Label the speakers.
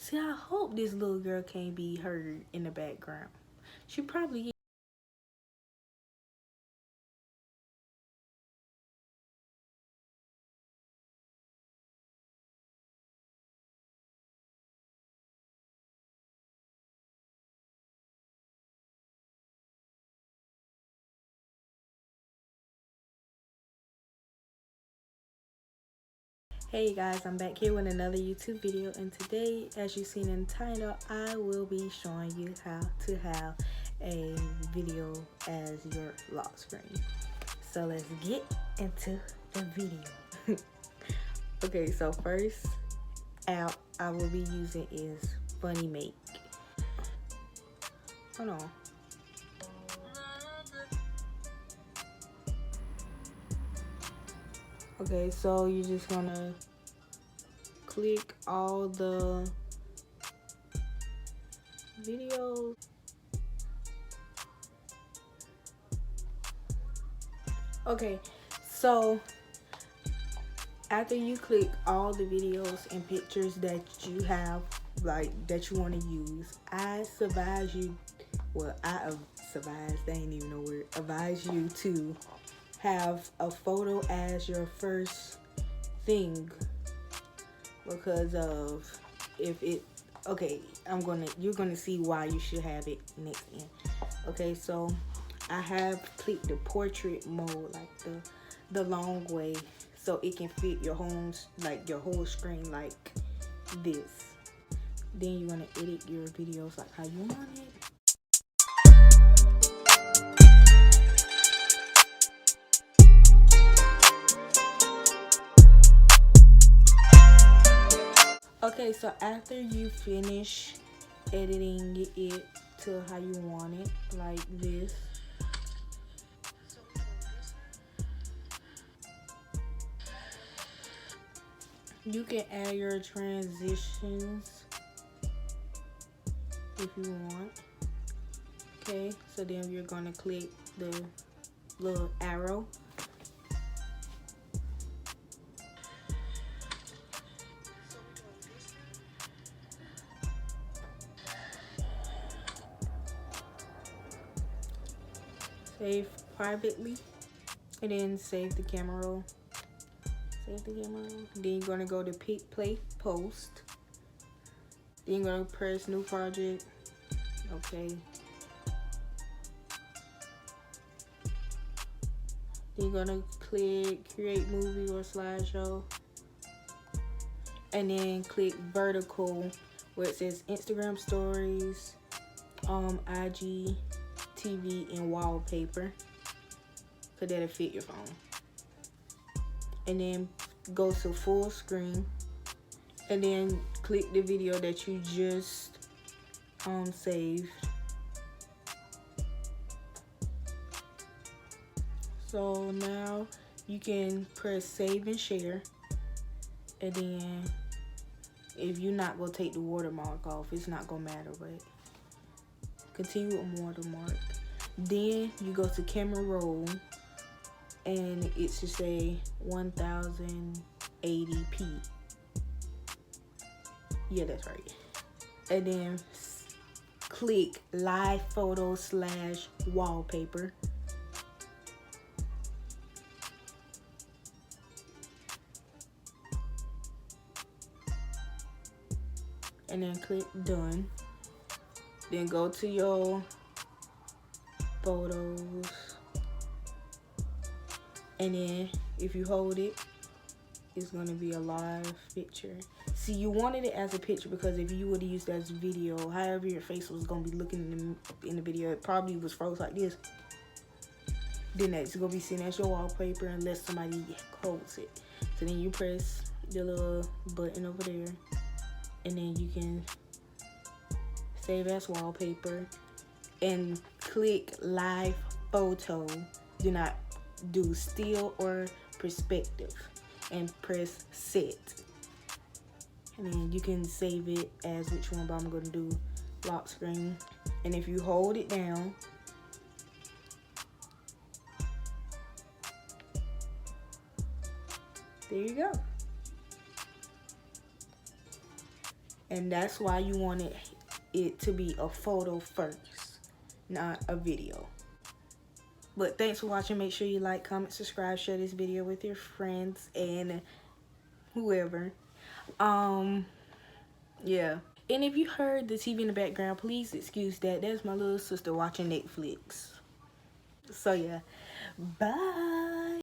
Speaker 1: See, I hope this little girl can't be heard in the background. She probably is. Hey guys, I'm back here with another YouTube video, and today, as you've seen in the title, I will be showing you how to have a video as your lock screen. So let's get into the video. Okay, so first app I will be using is Funny Make. Hold on. Okay, so you're just gonna click all the videos. Okay, so after you click all the videos and pictures that you have, like that you want to use, I advise you, well, that ain't even a word, advise you to have a photo as your first thing, because of if it, okay, you're gonna see why you should have it next in. Okay, so I have clicked the portrait mode, like the long way, so it can fit your whole screen like this. Then you're gonna edit your videos like how you want it. Okay, so after you finish editing it to how you want it, like this, you can add your transitions if you want. Okay, so then you're gonna click the little arrow. Save privately, and then save the camera roll. Save the camera roll. Then you're gonna go to pick, play, post. Then you're gonna press new project. Okay. Then you're gonna click create movie or slideshow, and then click vertical where it says Instagram stories, IG, TV, and wallpaper, so that'll fit your phone. And then go to full screen, and then click the video that you just saved. So now you can press save and share, and then if you're not gonna take the watermark off, it's not gonna matter, but continue with watermark. Then you go to camera roll, and it should say 1080p. Yeah, that's right. And then click live photo / wallpaper. And then click done. Then go to your photos, and then if you hold it, it's gonna be a live picture. See, you wanted it as a picture because if you would have used it as a video, however your face was gonna be looking in the video, it probably was froze like this. Then it's gonna be seen as your wallpaper unless somebody holds it. So then you press the little button over there, and then you can save as wallpaper and click live photo. Do not do still or perspective, and press set. And then you can save it as which one, but I'm going to do lock screen. And if you hold it down, there you go. And that's why you want it to be a photo first, not a video. But thanks for watching. Make sure you like, comment, subscribe, share this video with your friends and whoever. Yeah. And if you heard the TV in the background, please excuse that. That's my little sister watching Netflix. So yeah. Bye.